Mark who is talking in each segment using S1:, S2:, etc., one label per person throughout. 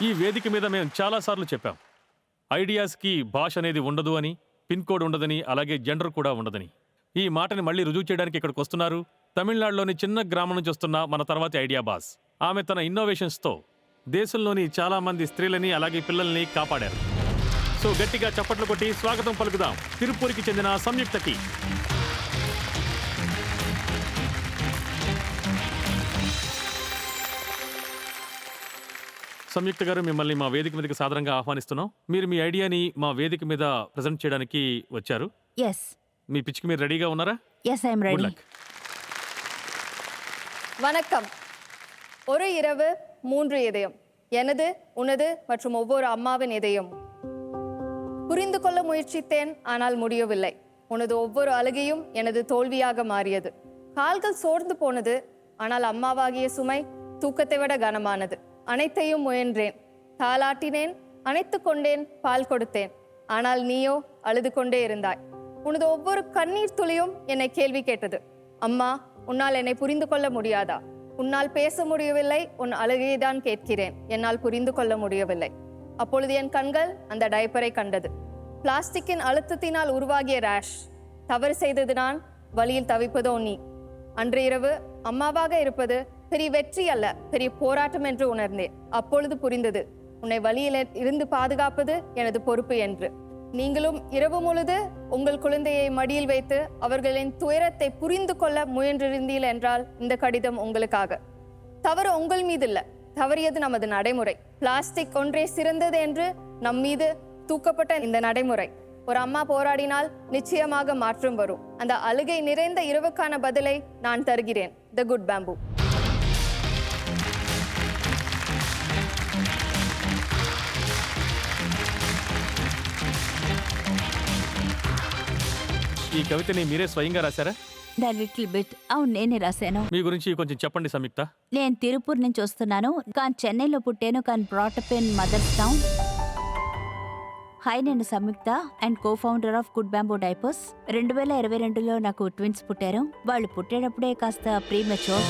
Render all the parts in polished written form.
S1: ఈ వేదిక మీద మేము చాలాసార్లు చెప్పాం, ఐడియాస్కి భాష అనేది ఉండదు అని, పిన్ కోడ్ ఉండదని, అలాగే జెండర్ కూడా ఉండదని. ఈ మాటని మళ్ళీ రుజువు చేయడానికి ఇక్కడికి వస్తున్నారు తమిళనాడులోని చిన్న గ్రామం నుంచి వస్తున్న మన తర్వాతి ఐడియా బాస్. ఆమె తన ఇన్నోవేషన్స్తో దేశంలోని చాలా మంది స్త్రీలని అలాగే పిల్లల్ని కాపాడారు. సో గట్టిగా చప్పట్లు కొట్టి స్వాగతం పలుకుదాం తిరుపూరికి చెందిన సంయుక్తకి. సంయుక్త గారు, మిమ్మల్ని మా వేదిక మీదకి సాదరంగా ఆహ్వానిస్తున్నాం. మీరు మీ ఐడియాని మా వేదిక మీద ప్రజెంట్ చేయడానికి వచ్చారు.
S2: ఎస్
S1: మీ పిచ్కి మీరు రెడీగా ఉన్నారా?
S2: Yes I'm ready.
S3: வணக்கம். ஒரு இரவு 3 இதயம், எனது, உனது மற்றும் ஒவ்வொரு அம்மாவின் இதயம். புரிந்து கொள்ள முயற்சித்தேன், ஆனால் முடியவில்லை. உனது ஒவ்வொரு அழுகையும் எனது தோல்வியாக மாறியது. கால்கள் சோர்ந்து போனது, ஆனால் அம்மாவாகிய சுமை தூக்கத்தை விட கனமானது. அனைத்தையும் முயன்றேன், தாளாட்டினேன், அணைத்து கொண்டேன், பால் கொடுத்தேன். ஆனால் நீயோ அழுது கொண்டே இருந்தாய். உனது ஒவ்வொரு கண்ணீர் துளியும் என்னை கேள்வி கேட்டது. அம்மா, உன்னால் என்னை புரிந்து கொள்ள முடியாதா? உன்னால் பேச முடியவில்லை, உன் அழுகையை தான் கேட்கிறேன், என்னால் புரிந்து கொள்ள முடியவில்லை. அப்பொழுது என் கண்கள் அந்த டைப்பரை கண்டது. பிளாஸ்டிக்கின் அழுத்தத்தினால் உருவாகிய ரேஷ். தவறு செய்தது நான், வழியில் தவிப்பதோ நீ. அன்று இரவு அம்மாவாக இருப்பது பெரிய வெற்றி அல்ல, பெரிய போராட்டம் என்று உணர்ந்தேன். அப்பொழுது புரிந்தது, உன்னை வழியில் இருந்து பாதுகாப்பது எனது பொறுப்பு என்று. நீங்களும் இரவு முழுது உங்கள் குழந்தையை மடியில் வைத்து அவர்களின் துயரத்தை புரிந்து கொள்ள முயன்றிருந்தீர்கள் என்றால் இந்த கடிதம் உங்களுக்காக. தவறு உங்கள் மீது இல்ல, தவறியது நமது நடைமுறை. பிளாஸ்டிக் ஒன்றே சிறந்தது என்று நம் மீது தூக்கப்பட்ட இந்த நடைமுறை. ஒரு அம்மா போராடினால் நிச்சயமாக மாற்றம் வரும். அந்த அழுகை நிறைந்த இரவுக்கான பதிலை நான் தருகிறேன். The good bamboo.
S1: ఈ కవితని మీరే స్వయంగా రాశారా?
S2: The little bit. అవును, నేనే రాశాను.
S1: మీ గురించి కొంచెం చెప్పండి సంయుక్త.
S2: నేను తిరుపూర్ నుంచి వస్తున్నాను, కానీ చెన్నైలో పుట్టాను, కానీ brought up in mother's town. Hi, నేను Samyuktha and co founder of good bamboo diapers. 2022లో నాకు ట్విన్స్ పుట్టారు. వాళ్ళు పుట్టేటప్పుడే కాస్త ప్రీమెచ్యూర్.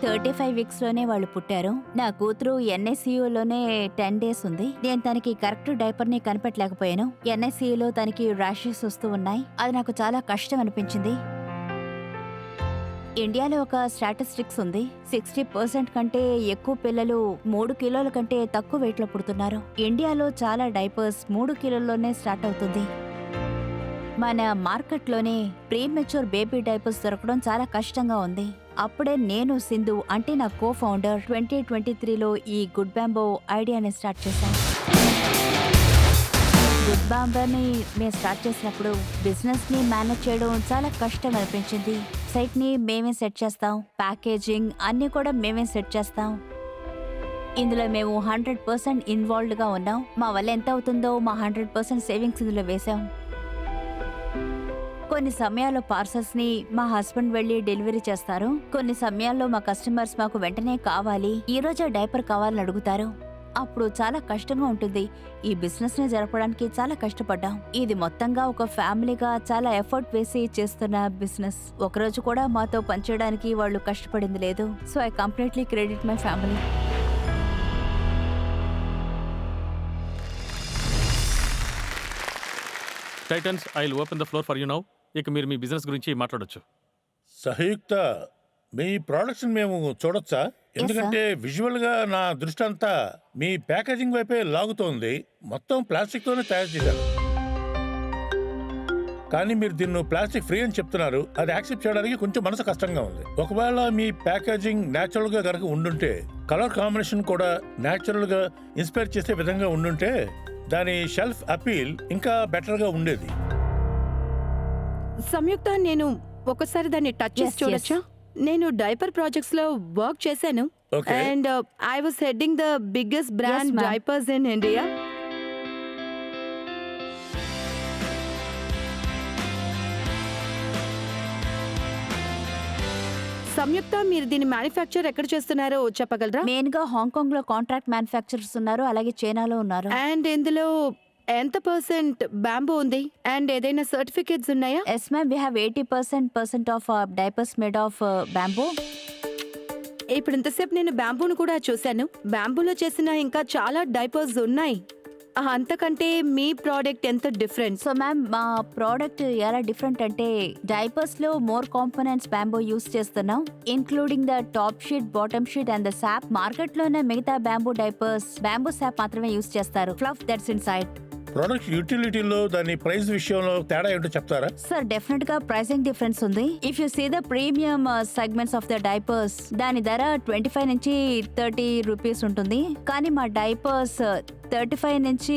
S2: 35 వీక్స్లోనే వాళ్ళు పుట్టారు. నా కూతురు ఎన్ఐసియులోనే 10 days ఉంది. నేను తనకి కరెక్ట్ డైపర్ని కనిపెట్టలేకపోయాను. ఎన్ఐసియులో తనకి ర్యాషెస్ వస్తూ ఉన్నాయి. అది నాకు చాలా కష్టం అనిపించింది. ఇండియాలో ఒక స్టాటిస్టిక్స్ ఉంది, 60% కంటే ఎక్కువ పిల్లలు 3 కిలోల కంటే తక్కువ వెయిట్లో పుడుతున్నారు. ఇండియాలో చాలా డైపర్స్ 3 కిలోల్లోనే స్టార్ట్ అవుతుంది. మన మార్కెట్లోనే ప్రీమెచ్యూర్ బేబీ డైపర్స్ దొరకడం చాలా కష్టంగా ఉంది. అప్పుడే నేను, సింధు అంటే నా కో ఫౌండర్, 2023లో ఈ గుడ్ బ్యాంబో ఐడియాని స్టార్ట్ చేశాం. గుడ్ బ్యాంబోని మేము స్టార్ట్ చేసినప్పుడు బిజినెస్ని మేనేజ్ చేయడం చాలా కష్టం అనిపించింది. సైట్ని మేమే సెట్ చేస్తాం, ప్యాకేజింగ్ అన్నీ కూడా మేమే సెట్ చేస్తాం. ఇందులో మేము 100% ఇన్వాల్వ్డ్గా ఉన్నాం. మా వల్ల ఎంత అవుతుందో మా 100% సేవింగ్స్ ఇందులో వేసాం. కొన్ని సమయాల్లో పార్సల్స్ని మా హస్బెండ్ వెళ్ళి డెలివరీ చేస్తారు. కొన్ని సమయాల్లో మా కస్టమర్స్ మాకు వెంటనే కావాలి, ఈ రోజే డైపర్ కావాలని అడుగుతారు. అప్పుడు చాలా కష్టంగా ఉంటుంది. ఈ బిజినెస్ని జరపడానికి చాలా కష్టపడ్డాం. ఇది మొత్తంగా ఒక ఫ్యామిలీగా చాలా ఎఫర్ట్ వేసి చేస్తున్న బిజినెస్. ఒకరోజు కూడా మాతో పనిచేయడానికి వాళ్ళు కష్టపడింది లేదు. So I completely credit my family.
S1: Titans, I will open the floor for you now. ఇక మీరు మీ బిజినెస్ గురించి మాట్లాడొచ్చు.
S4: సంయుక్త, మీ ప్రోడక్ట్స్ మేము చూడొచ్చా? ఎందుకంటే విజువల్ గా నా దృష్టి అంతా మీ ప్యాకేజింగ్ వైపే లాగుతోంది. మొత్తం ప్లాస్టిక్ తోనే తయారు చేశారు, కానీ మీరు దీన్ని ప్లాస్టిక్ ఫ్రీ అని చెప్తున్నారు. అది యాక్సెప్ట్ చేయడానికి కొంచెం మనసు కష్టంగా ఉంది. ఒకవేళ మీ ప్యాకేజింగ్ న్యాచురల్ గా కనుక ఉండుంటే, కలర్ కాంబినేషన్ కూడా న్యాచురల్ గా ఇన్స్పైర్ చేసే విధంగా ఉండుంటే, దాని షెల్ఫ్ అపీల్ ఇంకా బెటర్ గా ఉండేది.
S5: సంయుక్త, నేను ఒకసారి దాన్ని టచ్ చేసి చూడొచ్చా? నేను డైపర్ ప్రాజెక్ట్స్ లో వర్క్ చేశాను and I was heading the biggest brand diapers in India. Samyuktha, మీరు దీని మ్యానుఫ్యాక్చర్ ఎక్కడ చేస్తున్నారో చెప్పగలరా?
S2: మెయిన్ గా హాంకాంగ్ లో కాంట్రాక్ట్ మ్యానుఫ్యాక్చరర్స్ ఉన్నారు, అలాగే చైనాలో ఉన్నారు.
S5: అండ్ ఇందులో ఎంత % బ్యాంబూ ఉంది అండ్ ఏదైనా సర్టిఫికేట్స్ ఉన్నాయా?
S2: Yes ma'am, we have 80% of diapers made of bamboo.
S5: ఇప్పుడు ఇంతసేపు నేను బ్యాంబూను కూడా చూశాను. బ్యాంబూలో చేసిన ఇంకా చాలా డైపర్స్ ఉన్నాయి. అంతకంటే మీ ప్రోడక్ట్ ఎంత డిఫరెంట్?
S2: సో మ్యామ్, మా ప్రోడక్ట్ ఎలా డిఫరెంట్ అంటే డైపర్స్ లో మోర్ కాంపోనెంట్స్ బ్యాంబో యూస్ చేస్తున్నాం, including the top sheet, bottom sheet and the sap. Market లోనే మిగతా బ్యాంబో డైపర్స్ బ్యాంబో సాప్ మాత్రమే యూస్ చేస్తారు. Fluff that's inside.
S4: Product యూటిలిటీలో దాని ప్రైస్ విషయంలో తేడా ఏంటో చెప్తారా?
S2: సార్, డెఫినెట్ గా ప్రైసింగ్ డిఫరెన్స్ ఉంది. If you see the premium segments of the diapers, దాని ధర 25 నుంచి 30 రూపీస్ ఉంటుంది. కానీ మా డైపర్స్ 35 నుంచి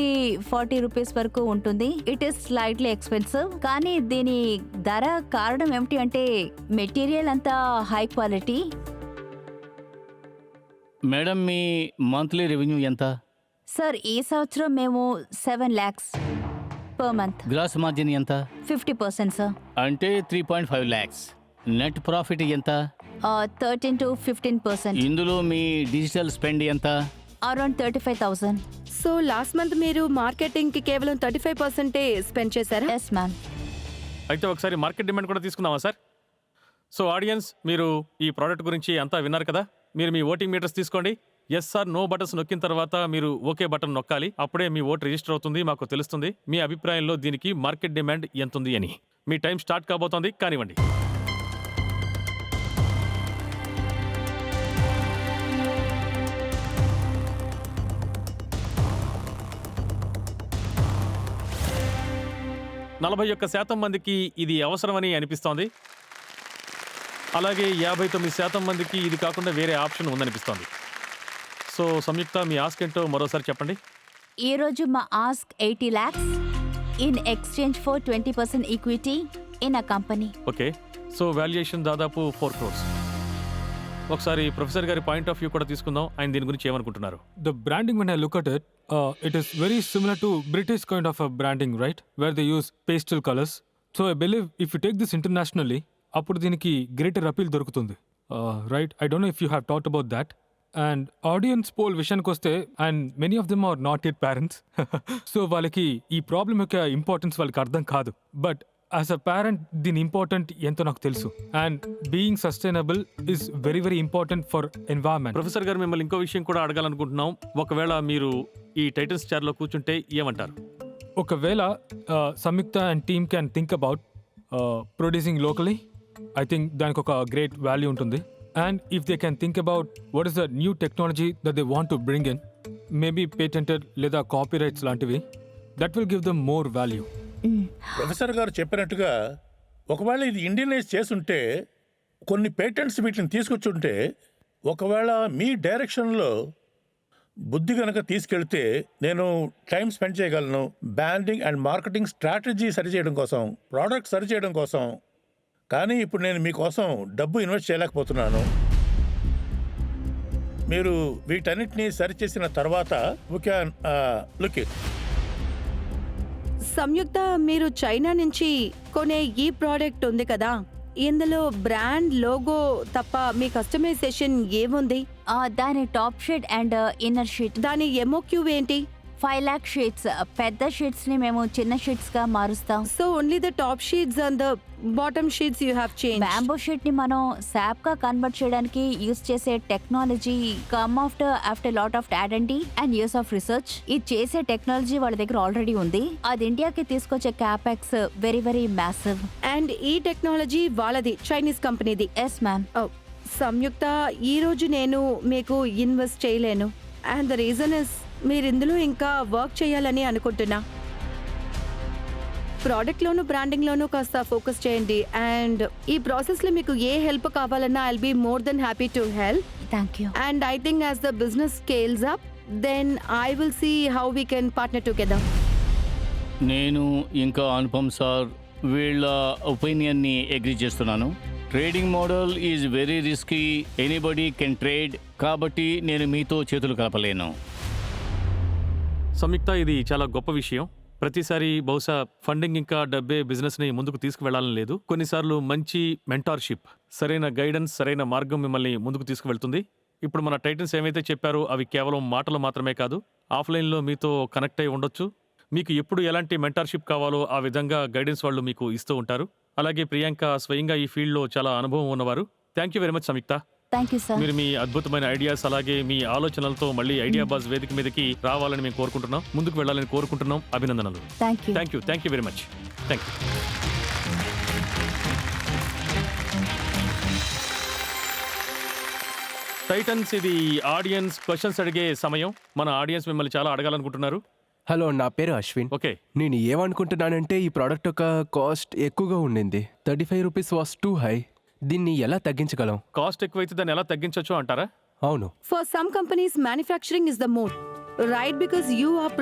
S2: 40 రూపీస్ వరకు ఉంటుంది. It is slightly expensive. కానీ దీని ధర కారణం ఏమిటి అంటే మెటీరియల్ అంతా హై క్వాలిటీ.
S6: మేడం, మీ మంత్లీ రెవెన్యూ ఎంత?
S2: సార్, ఈ సంవత్సరం మేము 7 lakhs per month.
S6: Gross margin ఎంత?
S2: 50% సార్.
S6: అంటే 3.5 lakhs. నెట్ ప్రాఫిట్ ఎంత?
S2: 13 to 15%.
S6: ఇందులో మీ డిజిటల్ స్పెండ్ ఎంత?
S2: అరౌండ్ 35,000.
S5: సో లాస్ట్ మంత్ మీరు మార్కెటింగ్ కి కేవలం 35% స్పెండ్ చేశారా?
S2: Yes ma'am.
S1: అయితే ఒకసారి మార్కెట్ డిమాండ్ కూడా తీసుకుందామా సార్? సో ఆడియన్స్, మీరు ఈ ప్రోడక్ట్ గురించి అంతా విన్నారు కదా. మీరు మీ ఓటింగ్ మీటర్స్ తీసుకోండి. ఎస్ సార్, నో బటన్స్ నొక్కిన తర్వాత మీరు ఓకే బటన్ నొక్కాలి. అప్పుడే మీ ఓట్ రిజిస్టర్ అవుతుంది, మాకు తెలుస్తుంది మీ అభిప్రాయంలో దీనికి మార్కెట్ డిమాండ్ ఎంత ఉంది అని. మీ టైం స్టార్ట్ కాబోతోంది, కానివ్వండి. నలభై 41% మందికి ఇది అవసరమని అనిపిస్తోంది. అలాగే 59% మందికి ఇది కాకుండా వేరే ఆప్షన్ ఉందనిపిస్తోంది. సో సంయుక్త, మీ ఆస్క్ ఏంటో మరోసారి చెప్పండి.
S2: ఈ రోజు మా ask 80 lakhs in exchange for 20% equity in a company.
S1: Okay, so valuation దాదాపు 4 crores. ఒకసారి ప్రొఫెసర్ గారి పాయింట్ ఆఫ్ వ్యూ కూడా తీసుకుందాం. ఆయన దీని గురించి ఏమనుకుంటున్నారు?
S7: The branding, when I look at it, it is very similar to British kind of a branding, right? Where they use pastel colors. So I believe if you take this internationally, అప్పుడు దీనికి greater appeal దొరుకుతుంది. Right? I don't know if you have talked about that. And audience poll విషయానికి వస్తే, and many of them are not yet parents. So వాళ్ళకి ఈ problem యొక్క importance వాళ్ళకి అర్థం కాదు. బట్ యాజ్ అ పేరెంట్ దీని ఇంపార్టెంట్ ఎంతో నాకు తెలుసు. And being sustainable is very very important for environment.
S1: Professor గారు, మిమ్మల్ని ఇంకో విషయం కూడా అడగాలనుకుంటున్నాం. ఒకవేళ మీరు ఈ టైటన్స్ చైర్లో కూర్చుంటే ఏమంటారు?
S7: ఒకవేళ Samyuktha and team can think about producing locally, I think దానికి ఒక గ్రేట్ వాల్యూ ఉంటుంది. And if they can think about what is the new technology that they want to bring in, maybe patented లేదా copyrights లాంటివి, that will give them more value.
S4: Professor గారు చెప్పినట్టుగా ఒకవేళ ఇది Indianise చేసుంటే, కొన్ని పేటెంట్స్ వీటిని తీసుకొచ్చుంటే, ఒకవేళ మీ డైరెక్షన్లో బుద్ధి కనుక తీసుకెళ్తే నేను టైం స్పెండ్ చేయగలను. బ్రాండింగ్ అండ్ మార్కెటింగ్ స్ట్రాటజీ సరిచేయడం కోసం, ప్రోడక్ట్ సరిచేయడం కోసం. కానీ ఇప్పుడు నేను మీకోసం డబ్బు ఇన్వెస్ట్ చేయలేకపోతున్నాను. మీరు వీటన్నిటినీ సరిచేసిన తర్వాత వీ క్యాన్ లుక్ ఇట్.
S5: సంయుక్త, మీరు చైనా నుంచి కొనే ఈ ప్రోడక్ట్ ఉంది కదా, ఇందులో బ్రాండ్ లోగో తప్ప మీ కస్టమైజేషన్ ఏముంది?
S2: దాని top sheet and inner sheet.
S5: దాని ఎంఓక్యూ ఏంటి?
S2: 5 lakh షీట్స్. పెద్ద షీట్స్ ని మేము చిన్న షీట్స్ గా మారుస్తాం.
S5: So only the top sheets and the bottom sheets you have change.
S2: Bamboo sheet ని మనం సాప్ గా కన్వర్ట్ చేయడానికి యూస్ చేసే technology come after lot of R&D and use of research. ఇది చేసే టెక్నాలజీ వాళ్ళ దగ్గర ఆల్రెడీ ఉంది. అది ఇండియాకి తీసుకొచ్చే capex very very massive.
S5: And ఈ టెక్నాలజీ వాళ్ళది, చైనీస్ కంపెనీది.
S2: Yes ma'am.
S5: సంయుక్త, ఈ రోజు నేను మీకు ఇన్వెస్ట్ చేయలేను. అండ్ ద రీజన్ ఇస్, మీరు ఇందులో ఇంకా వర్క్ చేయాలని అనుకుంటున్నా. ప్రోడక్ట్లోను బ్రాండింగ్లోను కాస్త ఫోకస్ చేయండి. అండ్ ఈ ప్రాసెస్లో మీకు ఏ హెల్ప్ కావాలన్నా I'll be more then happy to help.
S2: Thank you.
S5: And I think as the business scales up, then I will see how we can partner together.
S6: నేను ఇంకా అనుపమ్ సార్ వీళ్ళ ఒపీనియన్ని అగ్రీ చేస్తున్నాను. Trading model is very risky, anybody can trade. కాబట్టి నేను మీతో చేతులు కలపలేను.
S1: సంయుక్త, ఇది చాలా గొప్ప విషయం. ప్రతిసారి బహుశా ఫండింగ్ ఇంకా డబ్బే బిజినెస్ని ముందుకు తీసుకువెళ్లాలని లేదు. కొన్నిసార్లు మంచి మెంటార్షిప్, సరైన గైడెన్స్, సరైన మార్గం మిమ్మల్ని ముందుకు తీసుకువెళ్తుంది. ఇప్పుడు మన టైటన్స్ ఏమైతే చెప్పారో అవి కేవలం మాటలు మాత్రమే కాదు, ఆఫ్లైన్లో మీతో కనెక్ట్ అయి ఉండొచ్చు. మీకు ఎప్పుడు ఎలాంటి మెంటార్షిప్ కావాలో ఆ విధంగా గైడెన్స్ వాళ్ళు మీకు ఇస్తూ ఉంటారు. అలాగే ప్రియాంక స్వయంగా ఈ ఫీల్డ్లో చాలా అనుభవం ఉన్నవారు. Thank you very much Samyukta.
S2: Thank you sir.
S1: మీరు మీ అద్భుతమైన ఐడియాస్ అలాగే మీ ఆలోచనలతో మళ్ళీ ఐడియా బాజ్ వేదిక మీదకి రావాలని మేము కోరుకుంటున్నాం, ముందుకు వెళ్ళాలని కోరుకుంటున్నాం. అభినందనలు.
S2: Thank you.
S1: Thank you very much. Thank you. Titans, ఇది ఆడియన్స్ క్వశ్చన్స్ అడిగే సమయం. మన ఆడియన్స్ మిమ్మల్ని చాలా అడగాలనుకుంటున్నారు.
S8: హలో, నా పేరు అశ్విన్.
S1: ఓకే,
S8: నేను ఏమనుకుంటున్నానంటే ఈ ప్రోడక్ట్ యొక్క కాస్ట్ ఎక్కువగా ఉండింది. 35 రూపీస్ వాస్ టూ హై. దీన్ని ఎలా తగ్గించగలం?
S1: కాస్ట్ ఎక్కువైతే దాన్ని ఎలా తగ్గించవచ్చు అంటారా?
S8: అవును.
S5: For some companies, manufacturing is the mode, right? Because you are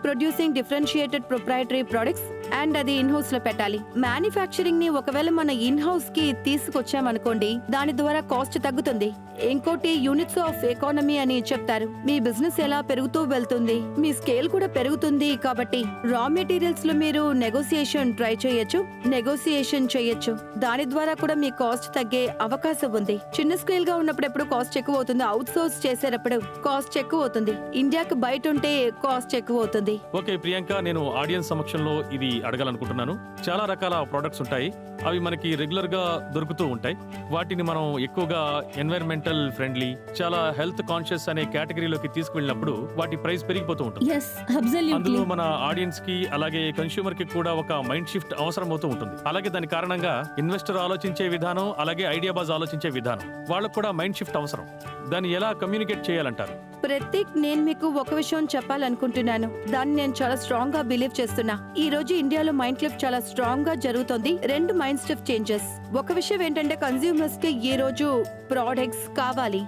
S5: producing differentiated proprietary products and అది in-house లో పెట్టాలి. మ్యానుఫ్యాక్చరింగ్ ని ఒకవేళ మన in-house కి తీసుకొచ్చామనుకోండి, దాని ద్వారా కాస్ట్ తగ్గుతుంది. ఇంకోటి యూనిట్స్ ఆఫ్ ఎకానమీ అని చెప్తారు. మీ బిజినెస్ ఎలా పెరుగుతూ వెళ్తుంది, మీ స్కేల్ కూడా పెరుగుతుంది. కాబట్టి రా మెటీరియల్స్ లో మీరు నెగోసియేషన్ చేయొచ్చు. దాని ద్వారా కూడా మీ కాస్ట్ తగ్గే అవకాశం ఉంది. చిన్న స్కేల్ గా ఉన్నప్పుడు ఎప్పుడు కాస్ట్ ఎక్కువ అవుతుంది, అవుట్ సోర్స్ చేసేటప్పుడు కాస్ట్ ఎక్కువ అవుతుంది. ఇండియాకి బయట ఉంటే కాస్ట్ ఎక్కువ అవుతుంది.
S1: ఓకే ప్రియాంక, నేను ఆడియన్స్ సమక్షంలో ఇది అడగాలనుకుంటున్నాను. చాలా రకాల ప్రొడక్ట్స్ ఉంటాయి, అవి మనకి రెగ్యులర్ గా దొరుకుతూ ఉంటాయి. వాటిని మనం ఎక్కువగా ఎన్వైరన్మెంటల్ ఫ్రెండ్లీ, చాలా హెల్త్ కాన్షియస్ అనే కేటగిరీలోకి తీసుకువెళ్ళినప్పుడు వాటి ప్రైస్ పెరిగిపోతూ ఉంటుంది. అందులో మన ఆడియన్స్ కి అలాగే కన్స్యూమర్ కి కూడా ఒక మైండ్ షిఫ్ట్ అవసరం అవుతూ ఉంటుంది. అలాగే దాని కారణంగా ఇన్వెస్టర్ ఆలోచించే విధానం అలాగే ఐడియా బాజ్ ఆలోచించే విధానం, వాళ్ళకు కూడా మైండ్ షిఫ్ట్ అవసరం. దాన్ని ఎలా కమ్యూనికేట్ చేయాలంటారు?
S5: ప్రతీక్, నేను మీకు ఒక విషయం చెప్పాలనుకుంటున్నాను. దాన్ని నేను చాలా స్ట్రాంగ్ గా బిలీవ్ చేస్తున్నా. ఈ రోజు ఇండియాలో మైండ్ షిఫ్ట్ చాలా స్ట్రాంగ్ గా జరుగుతుంది. 2 మైండ్ షిఫ్ట్ చేంజెస్. ఒక విషయం ఏంటంటే కన్స్యూమర్స్ కి ఈ రోజు ప్రోడక్ట్స్ కావాలి.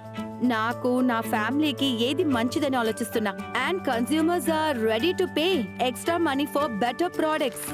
S5: నాకు, నా ఫ్యామిలీకి ఏది మంచిదని ఆలోచిస్తున్నా. And consumers are ready to pay extra money for better products.